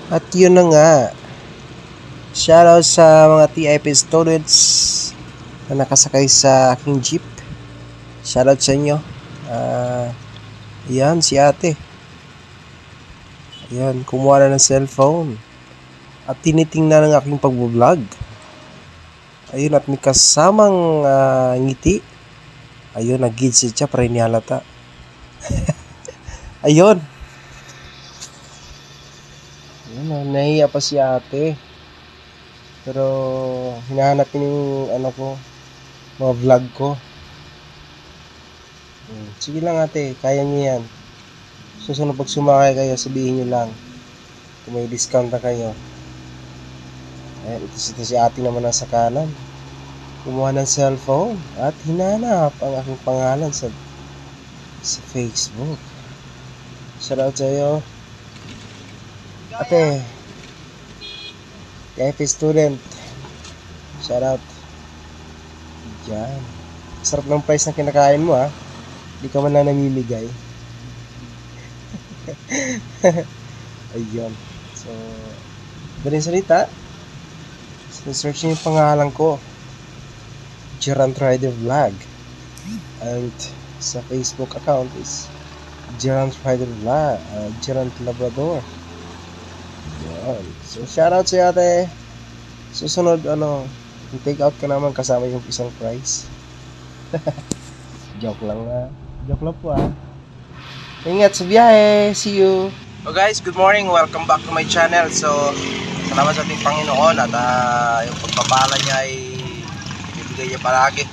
At yun na nga, shoutout sa mga TIP students na nakasakay sa aking jeep. Shoutout sa inyo. Yan, si ate. Ayan, kumuha na ng cellphone. At tinitingnan ng aking pag-vlog. Ayun, at may kasamang ngiti. Ayun, nag-gidsit siya para hindi halata. Ayun. Ayun, nahiya pa si ate. Pero hinahanap yung mga vlog ko. Sige lang ate, kaya niyo yan. Susunod pag sumakay kayo, sabihin niyo lang kung may discount na kayo. Ayan, ito si ate naman nasa kanan. Kumuha ng cellphone at hinanap ang aking pangalan sa Facebook. Shoutout sa iyo, ate. TIP student. Shoutout. Diyan. Sarap ng price na kinakain mo ha. Hindi ka man lang namimigay. Ayun. So, daling salita. Search niyo yung pangalan ko. Gerant Rider Vlog. And sa Facebook account is Gerant Rider Vlog. Gerant Labrador. Yan. So, shoutout sa ate. Susunod, take out ka naman kasama yung isang prize. Joke lang na. Joke lang po Ingat sa biyahe. See you. So guys, good morning. Welcome back to my channel. So, salamat sa ating Panginoon at yung pagpapala niya ay ibibigay niya palagi.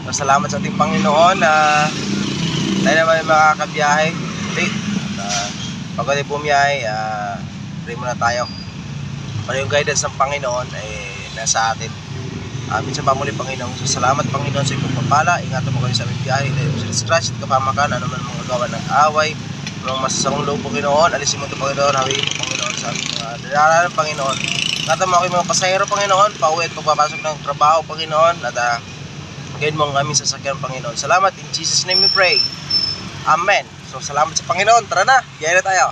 So, salamat sa ating Panginoon na tayo naman makakabiyahe. Pag tayo bumiyahe, pray muna tayo. Para yung guidance ng Panginoon ay nasa atin. Minsan pa muli Panginoon. So, salamat Panginoon sa iyong pagpapala. Ingatan mo kayo sa aming biyahe. Dahil sa distress at kapamakan, ano man mga gawa ng away, mga masasamang loob Panginoon, alisin mo ito Panginoon, hawiin mo Panginoon sa aming mga dalalan Panginoon. Ingatan mo kayo mga pasahero Panginoon, pauwi at pagpapasok ng trabaho Panginoon, at guide mo ang aming sasakyan Panginoon. Salamat, in Jesus' name we pray. Amen. So, salamat sa Panginoon. Tara na, biyahe na tayo.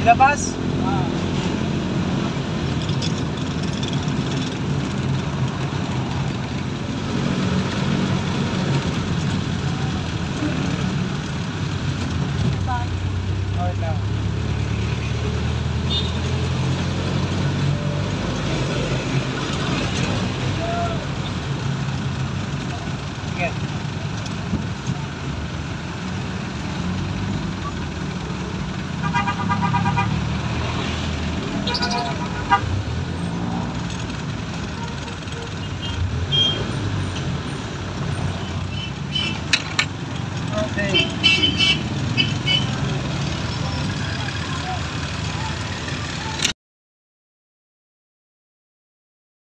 Labas? Okay.